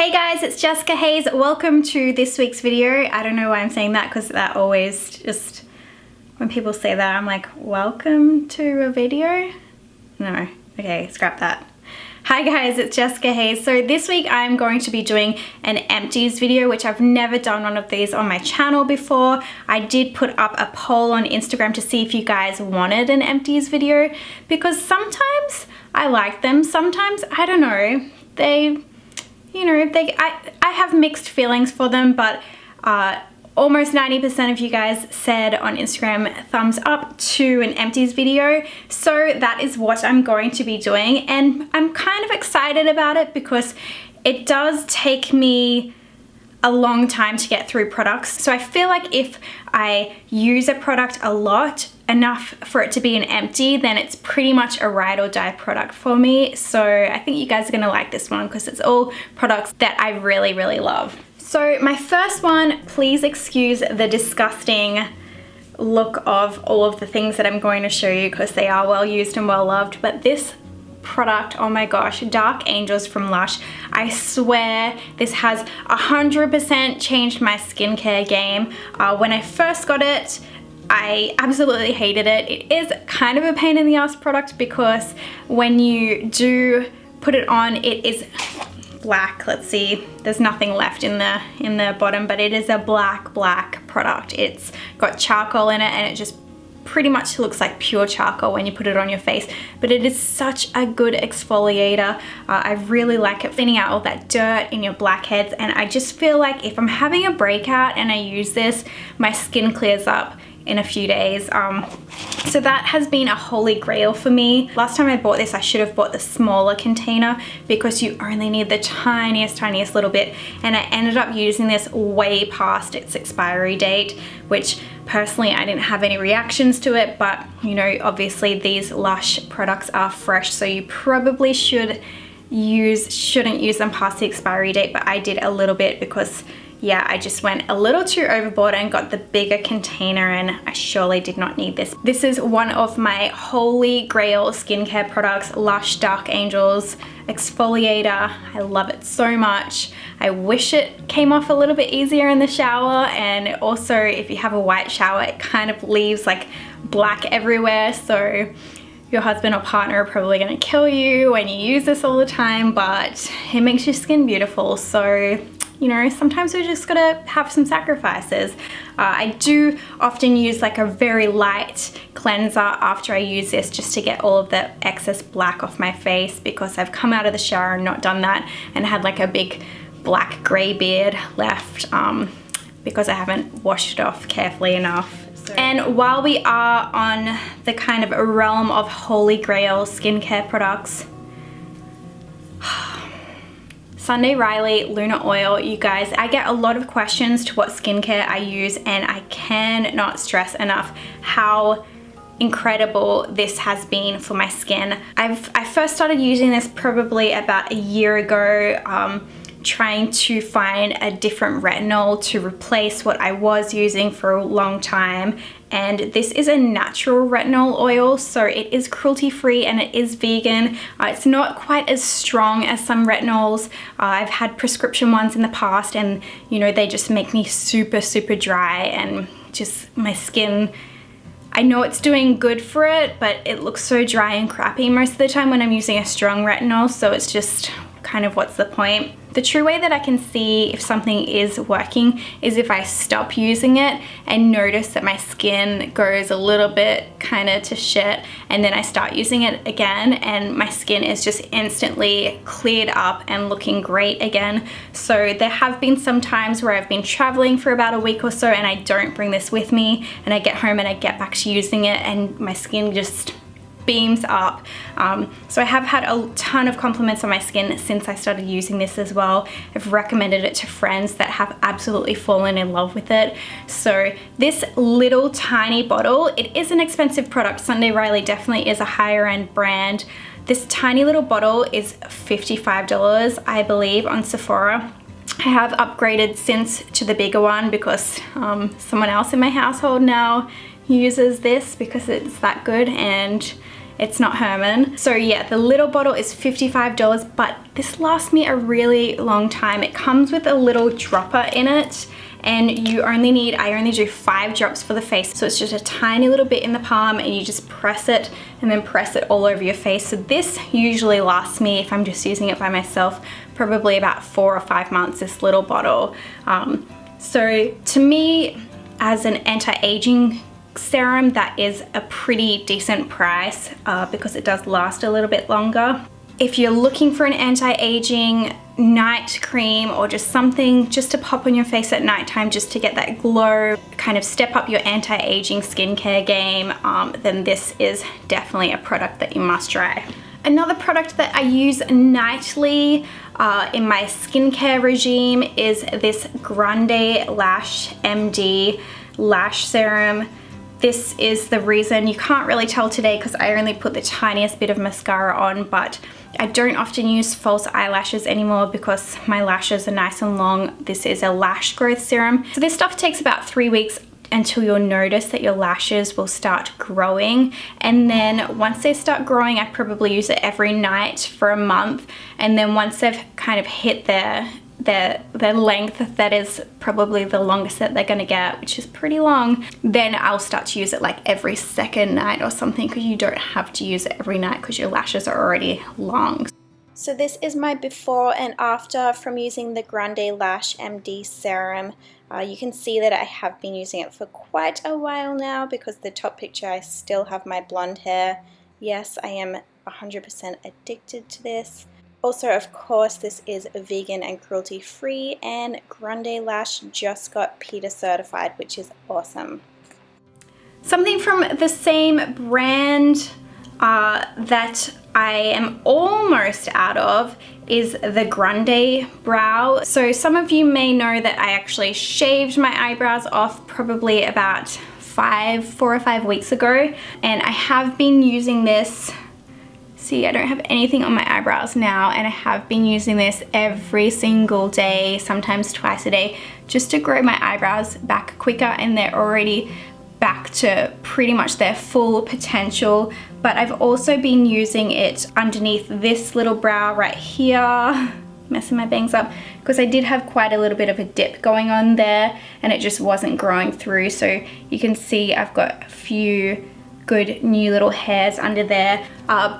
Hey guys, it's Jessica Hayes. Welcome to this week's video. I don't know why I'm saying that because that always just, when people say that, I'm like, welcome to a video? No, okay, scrap that. Hi guys, it's Jessica Hayes. So this week I'm going to be doing an empties video, which I've never done one of these on my channel before. I did put up a poll on Instagram to see if you guys wanted an empties video because sometimes I like them, sometimes I don't know. I have mixed feelings for them, but almost 90% of you guys said on Instagram thumbs up to an empties video. So that is what I'm going to be doing, and I'm kind of excited about it because it does take me a long time to get through products. So I feel like if I use a product a lot, enough for it to be an empty, then it's pretty much a ride or die product for me. So I think you guys are gonna like this one because it's all products that I really, really love. So my first one, please excuse the disgusting look of all of the things that I'm going to show you because they are well used and well loved, but this product, oh my gosh, Dark Angels from Lush. I swear this has 100% changed my skincare game. When I first got it, I absolutely hated it. It is kind of a pain in the ass product because when you do put it on, it is black. Let's see, there's nothing left in the bottom, but it is a black product. It's got charcoal in it and it just pretty much looks like pure charcoal when you put it on your face, but it is such a good exfoliator. I really like it, thinning out all that dirt in your blackheads, and I just feel like if I'm having a breakout and I use this, my skin clears up in a few days. So that has been a holy grail for me. Last time I bought this, I should have bought the smaller container because you only need the tiniest little bit, and I ended up using this way past its expiry date, which personally I didn't have any reactions to it, but you know, obviously these Lush products are fresh, so you probably shouldn't use them past the expiry date, but I did a little bit because yeah, I just went a little too overboard and got the bigger container, and I surely did not need this. This is one of my holy grail skincare products, Lush Dark Angels exfoliator. I love it so much. I wish it came off a little bit easier in the shower, and also if you have a white shower, it kind of leaves like black everywhere, so your husband or partner are probably gonna kill you when you use this all the time, but it makes your skin beautiful. So you know, sometimes we just gotta have some sacrifices. I do often use like a very light cleanser after I use this just to get all of the excess black off my face, because I've come out of the shower and not done that and had like a big black gray beard left because I haven't washed it off carefully enough. And while we are on the kind of realm of holy grail skincare products, Sunday Riley Lunar Oil, you guys, I get a lot of questions to what skincare I use, and I cannot stress enough how incredible this has been for my skin. I first started using this probably about a year ago, trying to find a different retinol to replace what I was using for a long time, and this is a natural retinol oil, so it is cruelty-free and it is vegan. It's not quite as strong as some retinols. I've had prescription ones in the past, and you know, they just make me super dry, and just my skin, I know it's doing good for it, but it looks so dry and crappy most of the time when I'm using a strong retinol, so it's just kind of what's the point? The true way that I can see if something is working is if I stop using it and notice that my skin goes a little bit kind of to shit, and then I start using it again and my skin is just instantly cleared up and looking great again. So there have been some times where I've been traveling for about a week or so and I don't bring this with me, and I get home and I get back to using it and my skin just beams up. So I have had a ton of compliments on my skin since I started using this as well. I've recommended it to friends that have absolutely fallen in love with it. So this little tiny bottle, it is an expensive product. Sunday Riley definitely is a higher end brand. This tiny little bottle is $55, I believe, on Sephora. I have upgraded since to the bigger one because someone else in my household now uses this because it's that good and it's not Herman. So yeah, the little bottle is $55, but this lasts me a really long time. It comes with a little dropper in it, and I only do 5 drops for the face. So it's just a tiny little bit in the palm, and you just press it and then press it all over your face. So this usually lasts me, if I'm just using it by myself, probably about 4 or 5 months, this little bottle. So to me, as an anti-aging serum, that is a pretty decent price because it does last a little bit longer. If you're looking for an anti-aging night cream or just something just to pop on your face at nighttime just to get that glow, kind of step up your anti-aging skincare game, then this is definitely a product that you must try. Another product that I use nightly in my skincare regime is this Grande Lash MD Lash Serum. This is the reason, you can't really tell today because I only put the tiniest bit of mascara on, but I don't often use false eyelashes anymore because my lashes are nice and long. This is a lash growth serum. So this stuff takes about 3 weeks until you'll notice that your lashes will start growing. And then once they start growing, I probably use it every night for a month. And then once they've kind of hit their length, that is probably the longest that they're gonna get, which is pretty long, then I'll start to use it like every second night or something, because you don't have to use it every night because your lashes are already long. So this is my before and after from using the Grande Lash MD serum. You can see that I have been using it for quite a while now because the top picture I still have my blonde hair. Yes, I am 100% addicted to this. Also, of course, this is vegan and cruelty free, and Grande Lash just got PETA certified, which is awesome. Something from the same brand that I am almost out of is the Grande Brow. So some of you may know that I actually shaved my eyebrows off probably about 4 or 5 weeks ago, and I have been using this. See, I don't have anything on my eyebrows now, and I have been using this every single day, sometimes twice a day, just to grow my eyebrows back quicker, and they're already back to pretty much their full potential. But I've also been using it underneath this little brow right here, messing my bangs up, because I did have quite a little bit of a dip going on there and it just wasn't growing through. So you can see I've got a few good new little hairs under there.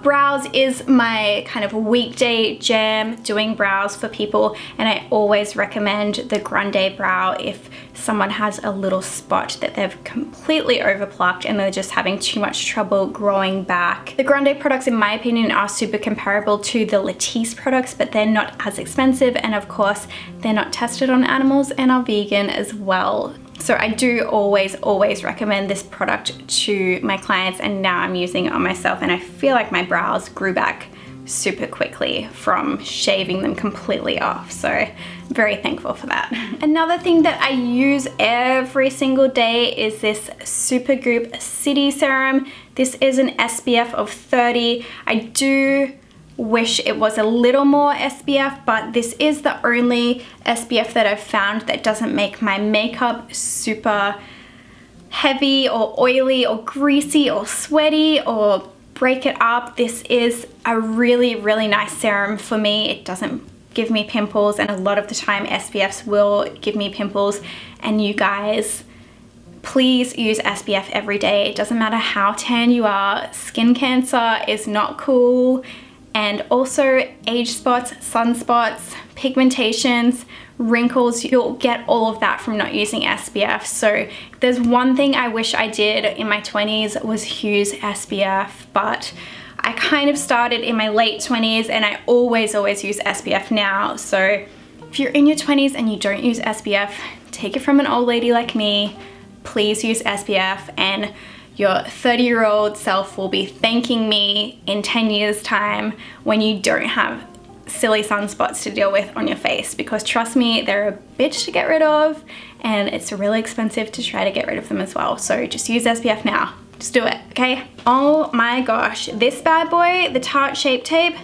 Brows is my kind of weekday jam, doing brows for people, and I always recommend the Grande Brow if someone has a little spot that they've completely overplucked and they're just having too much trouble growing back. The Grande products, in my opinion, are super comparable to the Latisse products, but they're not as expensive, and of course they're not tested on animals and are vegan as well. So I do always recommend this product to my clients, and now I'm using it on myself, and I feel like my brows grew back super quickly from shaving them completely off. So I'm very thankful for that. Another thing that I use every single day is this Supergoop City Serum. This is an SPF of 30. I do wish it was a little more SPF, but this is the only SPF that I've found that doesn't make my makeup super heavy or oily or greasy or sweaty or break it up. This is a really nice serum for me. It doesn't give me pimples, and a lot of the time SPFs will give me pimples, and you guys, please use SPF every day. It doesn't matter how tan you are. Skin cancer is not cool. And also age spots, sunspots, pigmentations, wrinkles, you'll get all of that from not using SPF. So if there's one thing I wish I did in my 20s was use SPF, but I kind of started in my late 20s and I always use SPF now. So if you're in your 20s and you don't use SPF, take it from an old lady like me. Please use SPF, and your 30-year-old self will be thanking me in 10 years time when you don't have silly sunspots to deal with on your face, because trust me, they're a bitch to get rid of, and it's really expensive to try to get rid of them as well. So just use SPF now. Just do it, okay? Oh my gosh, this bad boy, the Tarte Shape Tape,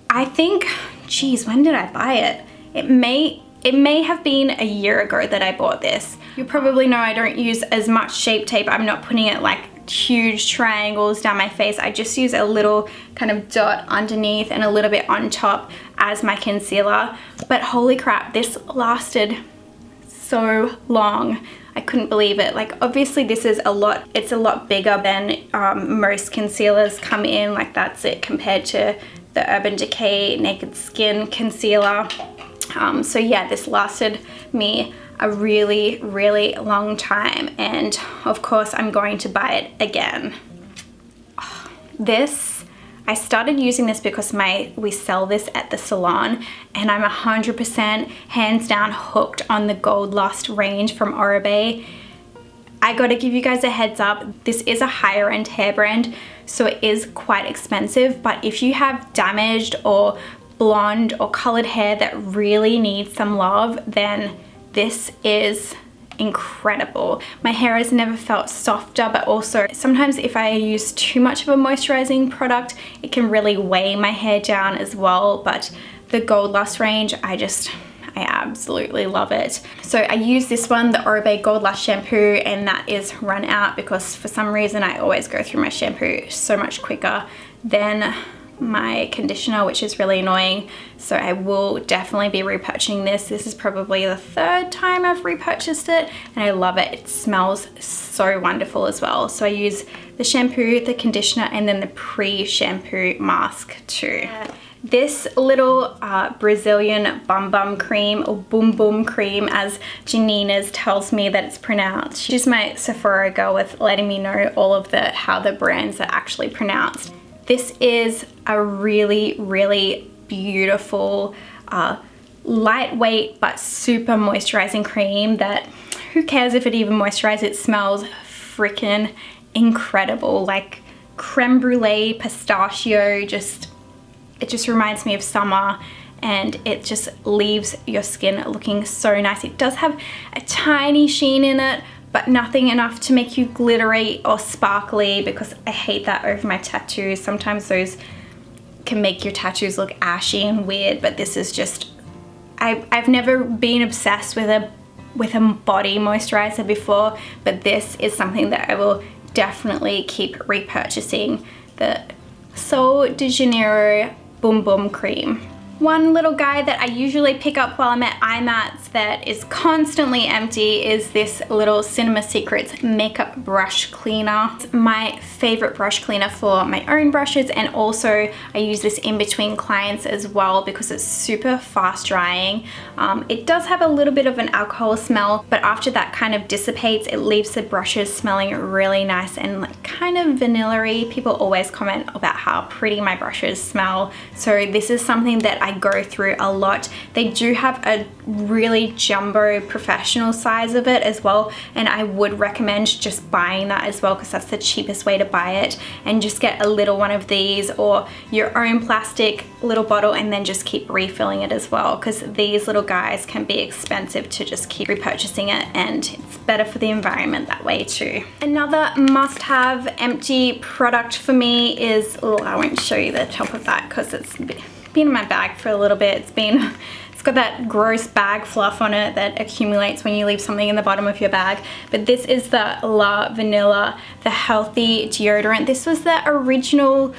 I think, geez, when did I buy it? It may It may have been a year ago that I bought this. You probably know I don't use as much Shape Tape. I'm not putting it like huge triangles down my face. I just use a little kind of dot underneath and a little bit on top as my concealer. But holy crap, this lasted so long. I couldn't believe it. Like, obviously this is it's a lot bigger than most concealers come in. Like, that's it compared to the Urban Decay Naked Skin concealer. So yeah, this lasted me a really, really long time, and of course I'm going to buy it again. I started using this because we sell this at the salon, and I'm 100% hands down hooked on the Gold Lust range from Oribe. I gotta give you guys a heads up, this is a higher end hair brand, so it is quite expensive, but if you have damaged or blonde or colored hair that really needs some love, then this is incredible. My hair has never felt softer, but also sometimes if I use too much of a moisturizing product, it can really weigh my hair down as well. But the Gold Lust range, I absolutely love it. So I use this one, the Oribe Gold Lust shampoo, and that is run out because for some reason I always go through my shampoo so much quicker than my conditioner, which is really annoying. So I will definitely be repurchasing this. This is probably the 3rd time I've repurchased it, and I love it. It smells so wonderful as well. So I use the shampoo, the conditioner, and then the pre-shampoo mask too. This little Brazilian Bum Bum cream, or Boom Boom cream as Janina's tells me that it's pronounced. She's my Sephora girl with letting me know all of how the brands are actually pronounced. This is a really, really beautiful, lightweight but super moisturizing cream that, who cares if it even moisturizes, it smells freaking incredible. Like creme brulee, pistachio, it just reminds me of summer, and it just leaves your skin looking so nice. It does have a tiny sheen in it, but nothing enough to make you glittery or sparkly, because I hate that over my tattoos. Sometimes those can make your tattoos look ashy and weird, but this is just, I've never been obsessed with a body moisturizer before, but this is something that I will definitely keep repurchasing, the Sol de Janeiro Boom Boom cream. One little guy that I usually pick up while I'm at IMATS that is constantly empty is this little Cinema Secrets makeup brush cleaner. It's my favorite brush cleaner for my own brushes, and also I use this in between clients as well because it's super fast drying. It does have a little bit of an alcohol smell, but after that kind of dissipates, it leaves the brushes smelling really nice and like kind of vanilla-y. People always comment about how pretty my brushes smell, so this is something that I go through a lot. They do have a really jumbo professional size of it as well, and I would recommend just buying that as well because that's the cheapest way to buy it, and just get a little one of these or your own plastic little bottle and then just keep refilling it as well, because these little guys can be expensive to just keep repurchasing it, and it's better for the environment that way too. Another must-have empty product for me is, oh, I won't show you the top of that because it's been in my bag for a little bit. It's got that gross bag fluff on it that accumulates when you leave something in the bottom of your bag. But this is the La Vanilla, the healthy deodorant. This was the original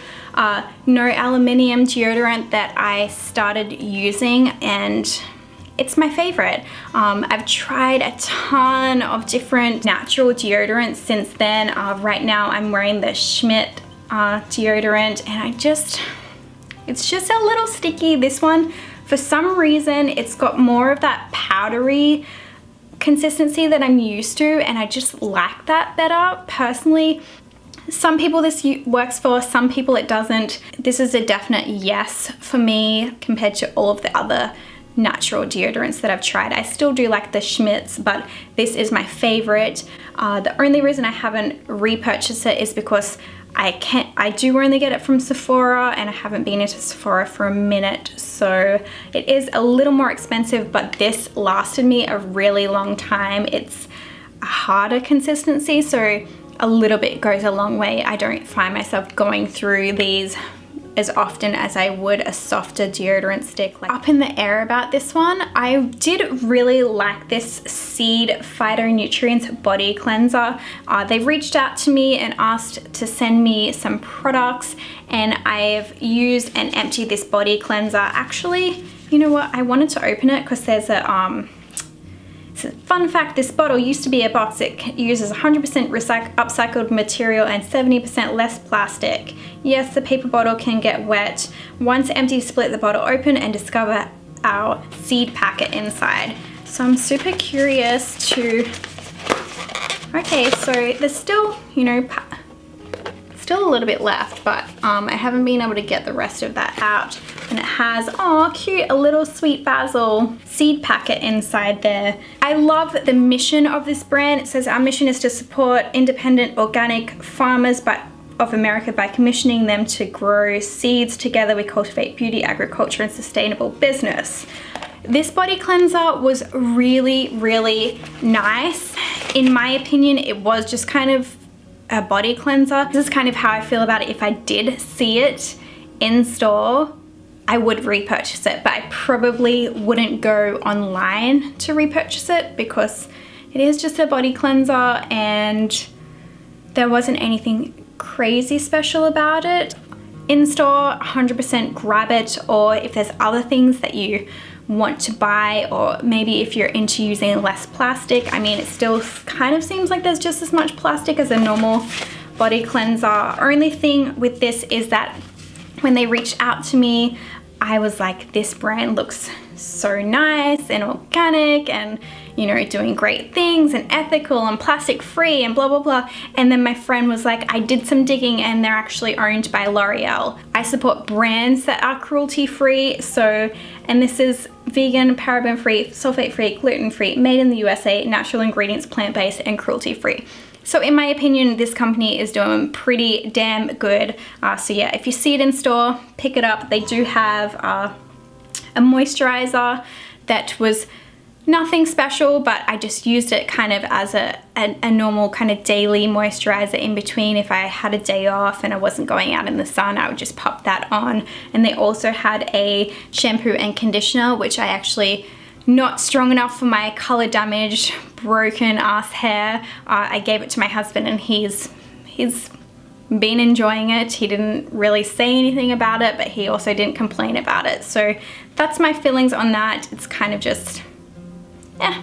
no aluminium deodorant that I started using, and it's my favorite. I've tried a ton of different natural deodorants since then. Right now I'm wearing the Schmidt deodorant, and it's just a little sticky. This one, for some reason, it's got more of that powdery consistency that I'm used to, and I just like that better personally. Some people this works for, some people it doesn't. This is a definite yes for me compared to all of the other natural deodorants that I've tried. I still do like the Schmidt's, but this is my favorite. The only reason I haven't repurchased it is because I do only get it from Sephora, and I haven't been into Sephora for a minute, so it is a little more expensive, but this lasted me a really long time. It's a harder consistency, so a little bit goes a long way. I don't find myself going through these as often as I would a softer deodorant stick. Like, up in the air about this one. I did really like this Seed Phytonutrients body cleanser. They reached out to me and asked to send me some products, and I've used and emptied this body cleanser. Actually, you know what? I wanted to open it because there's a so fun fact, this bottle used to be a box. It uses 100% upcycled material and 70% less plastic. Yes, the paper bottle can get wet. Once empty, split the bottle open and discover our seed packet inside. So I'm super curious to, okay, so there's still, you know, still a little bit left, but I haven't been able to get the rest of that out. And it has, oh cute, a little sweet basil seed packet inside there. I love the mission of this brand. It says our mission is to support independent organic farmers of America by commissioning them to grow seeds. Together we cultivate beauty, agriculture, and sustainable business. This body cleanser was really, really nice. In my opinion, it was just kind of a body cleanser. This is kind of how I feel about it. If I did see it in store, I would repurchase it, but I probably wouldn't go online to repurchase it because it is just a body cleanser and there wasn't anything crazy special about it. In store, 100% grab it, or if there's other things that you want to buy, or maybe if you're into using less plastic. I mean, it still kind of seems like there's just as much plastic as a normal body cleanser. Only thing with this is that when they reached out to me, I was like, this brand looks so nice and organic and, you know, doing great things and ethical and plastic free and blah, blah, blah. And then my friend was like, I did some digging and they're actually owned by L'Oreal. I support brands that are cruelty free. So, and this is vegan, paraben free, sulfate free, gluten free, made in the USA, natural ingredients, plant-based, and cruelty free. So in my opinion, this company is doing pretty damn good. So yeah, if you see it in store, pick it up. They do have a moisturizer that was nothing special, but I just used it kind of as a normal kind of daily moisturizer in between. If I had a day off and I wasn't going out in the sun, I would just pop that on. And they also had a shampoo and conditioner, which I actually not strong enough for my color damaged, broken ass hair. I gave it to my husband and he's been enjoying it. He didn't really say anything about it, but he also didn't complain about it. So that's my feelings on that. It's kind of just, eh.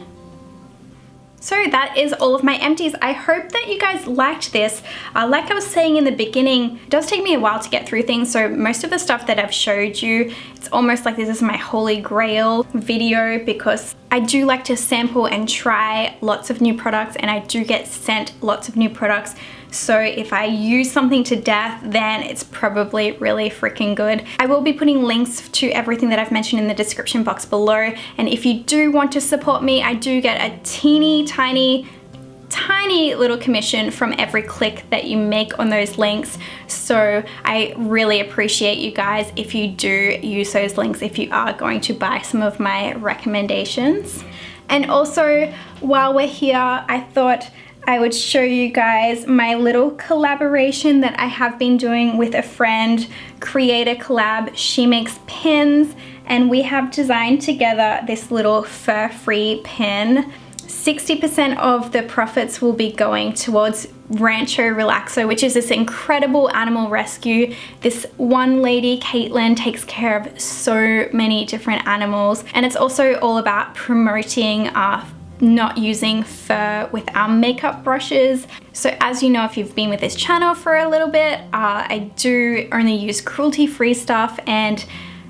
So that is all of my empties. I hope that you guys liked this. Like I was saying in the beginning, it does take me a while to get through things. So most of the stuff that I've showed you, it's almost like this is my holy grail video because I do like to sample and try lots of new products, and I do get sent lots of new products. So if I use something to death, then it's probably really freaking good. I will be putting links to everything that I've mentioned in the description box below. And if you do want to support me, I do get a teeny tiny little commission from every click that you make on those links. So I really appreciate you guys if you do use those links, if you are going to buy some of my recommendations. And also, while we're here, I thought I would show you guys my little collaboration that I have been doing with a friend, Creator Collab. She makes pins, and we have designed together this little fur-free pin. 60% of the profits will be going towards Rancho Relaxo, which is this incredible animal rescue. This one lady, Caitlin, takes care of so many different animals, and it's also all about promoting not using fur with our makeup brushes. So as you know, if you've been with this channel for a little bit, I do only use cruelty-free stuff, and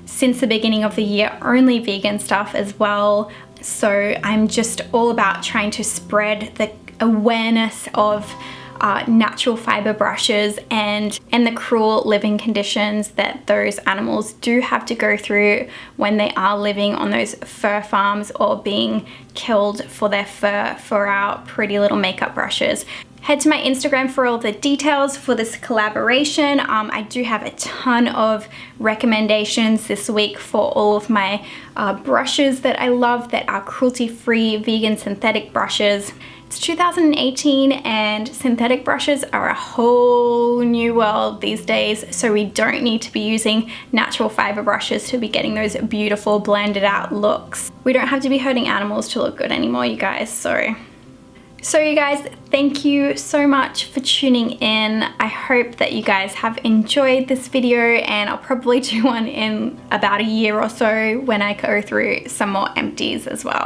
since the beginning of the year, only vegan stuff as well. So I'm just all about trying to spread the awareness of natural fiber brushes and the cruel living conditions that those animals do have to go through when they are living on those fur farms or being killed for their fur for our pretty little makeup brushes. Head to my Instagram for all the details for this collaboration. I do have a ton of recommendations this week for all of my brushes that I love that are cruelty-free, vegan synthetic brushes. It's 2018 and synthetic brushes are a whole new world these days, so we don't need to be using natural fiber brushes to be getting those beautiful blended out looks. We don't have to be hurting animals to look good anymore, you guys. So you guys, thank you so much for tuning in. I hope that you guys have enjoyed this video, and I'll probably do one in about a year or so when I go through some more empties as well.